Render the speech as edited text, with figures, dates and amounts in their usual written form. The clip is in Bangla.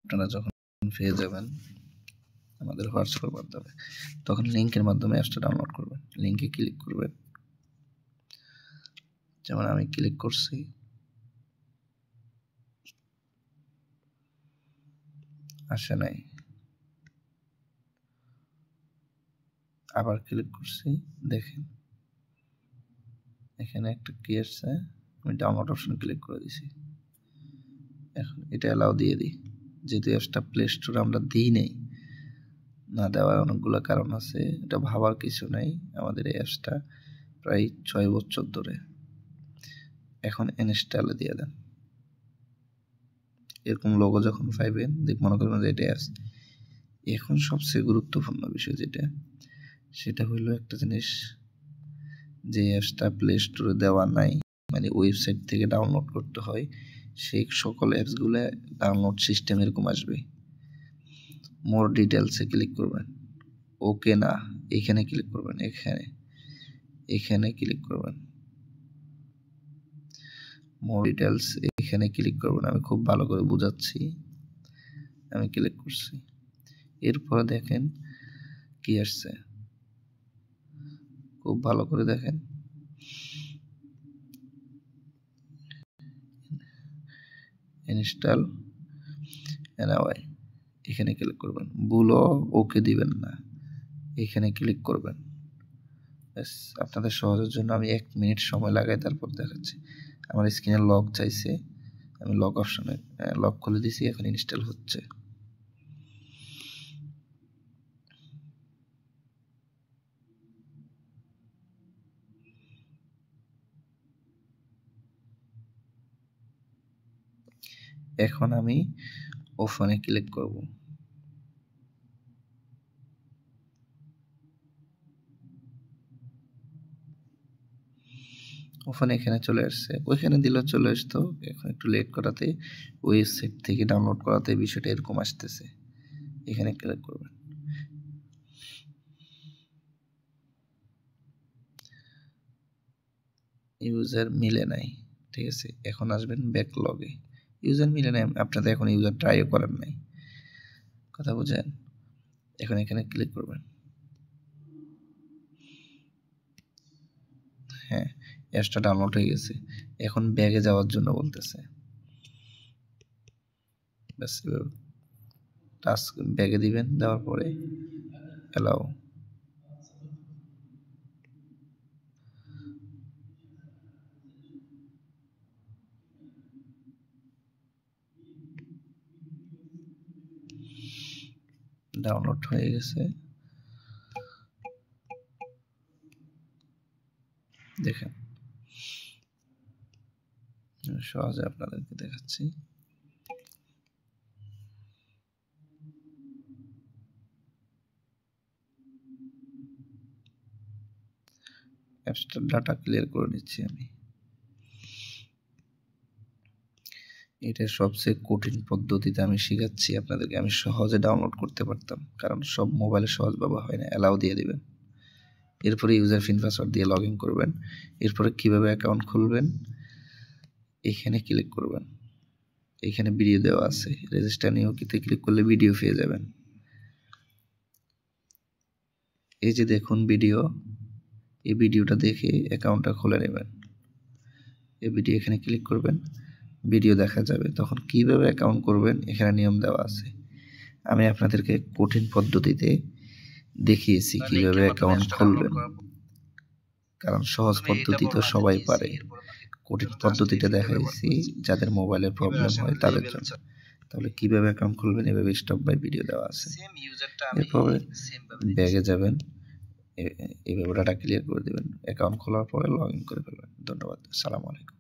আপনারা যখন পেয়ে যাবেন আমাদের হোয়াটসঅ্যাপের মাধ্যমে, তখন লিঙ্কের মাধ্যমে অ্যাপসটা ডাউনলোড করবেন। লিঙ্কে ক্লিক করবেন, যেমন আমি ক্লিক করছি, আসে নাই, আবার ক্লিক করছি, দেখেন এখানে একটা কি আসছে, আমি ডাউনলোড অপশন ক্লিক করে দিছি। এখন এটা অ্যালাউ দিয়ে দিই, যেহেতু অ্যাপসটা প্লে স্টোরে আমরা দিই নেই, না দেওয়ার অনেকগুলো কারণ আছে, এটা ভাবার কিছু নাই। আমাদের এই অ্যাপসটা প্রায় 6 বছর ধরে। এখন ইনস্টলে দিয়ে দেন। এরকম লোগো যখন পাইবেন, মনে করবেন যে এটা অ্যাপস। এখন সবচেয়ে গুরুত্বপূর্ণ বিষয় সেটা হইলো একটা জিনিস, যে অ্যাপসটা প্লে স্টোরে দেওয়া নাই, মানে ওয়েবসাইট থেকে ডাউনলোড করতে হয়, সেই সকল অ্যাপসগুলো ডাউনলোড সিস্টেম এরকম আসবে। মোর ডিটেলসে ক্লিক করবেন, ওকে না, এখানে ক্লিক করবেন, এখানে ক্লিক করবেন, মোর ডিটেলস এখানে ক্লিক করবেন। আমি খুব ভালো করে বুঝাচ্ছি, আমি ক্লিক করছি। এরপরে দেখেন কি আসছে, খুব ভালো করে দেখেন, ইনস্টল এনওয়াই, এখানে ক্লিক করবেন। ভুলও ওকে দিবেন না, এখানে ক্লিক করবেন। আপনাদের সহজের জন্য আমি 1 মিনিট সময় লাগাই, তারপর দেখাচ্ছি। আমার স্ক্রিনে লক চাইছে, আমি লক অপশনে লক খুলে দিছি, এখন ইনস্টল হচ্ছে। এখন আমি ওপেনে ক্লিক করব। ওপেন এখানে চলে আসছে, ওইখানে দিলেও চলে আসতো, এখন একটু লেট করাতে, ওয়েবসাইট থেকে ডাউনলোড করাতে বিষয়টা এরকম আসতেছে। এখানে ক্লিক করবেন, ইউজার মিলে নাই, ঠিক আছে। এখন আসবেন ব্যাকলগে, ইউজার মিলে নাই, আপনাদের এখন ইউজার ট্রাইও করেন নাই, কথা বুঝেন। এখন এখানে ক্লিক করবেন, হ্যাঁ অ্যাপসটা ডাউনলোড হয়ে গেছে। এখন ব্যাগে যাওয়ার জন্য বলতেছে, ব্যাস টাস্ক ব্যাগে দিবেন, দেওয়ার পরে অ্যালাউ, ডাউনলোড হয়ে গেছে। দেখেন সহজে আপনাদেরকে দেখাচ্ছি। অ্যাপসটার ডাটা ক্লিয়ার করে নিচ্ছি আমি। এটা সবচেয়ে কঠিন পদ্ধতিতে আমি শিখাচ্ছি আপনাদেরকে, আমি সহজে ডাউনলোড করতে পারতাম, কারণ সব মোবাইলে সহজ ব্যবহার হয় না। অ্যালাউ দিয়ে দিবেন, এরপরে ইউজার পিন পাসওয়ার্ড দিয়ে লগ ইন করবেন। এরপরে কিভাবে অ্যাকাউন্ট খুলবেন, এখানে ক্লিক করবেন, এখানে ভিডিও দেওয়া আছে, রেজিস্টার নিয়োগিতে ক্লিক করলে ভিডিও পেয়ে যাবেন। এই যে দেখুন ভিডিও, এই ভিডিওটা দেখে অ্যাকাউন্টটা খুলে নেবেন। এই ভিডিও এখানে ক্লিক করবেন, ভিডিও দেখা যাবে। তখন কিভাবে অ্যাকাউন্ট করবেন এখানে নিয়ম দেওয়া আছে। আমি আপনাদেরকে কঠিন পদ্ধতিতে দেখিয়েছি কিভাবে অ্যাকাউন্ট খুলবেন, কারণ সহজ পদ্ধতি তো সবাই পারে, কঠিন পদ্ধতিটা দেখাইছি যাদের মোবাইলের প্রবলেম হয় তাদের জন্য। তাহলে কিভাবে অ্যাকাউন্ট খুলবেন এভাবে স্টেপ বাই ভিডিও দেওয়া আছে। এরপরে ব্যাগে যাবেন, এভাবে ডাটা ক্লিয়ার করে দেবেন, অ্যাকাউন্ট খোলার পরে লগ ইন করে ফেলবেন। ধন্যবাদ, আসসালামু আলাইকুম।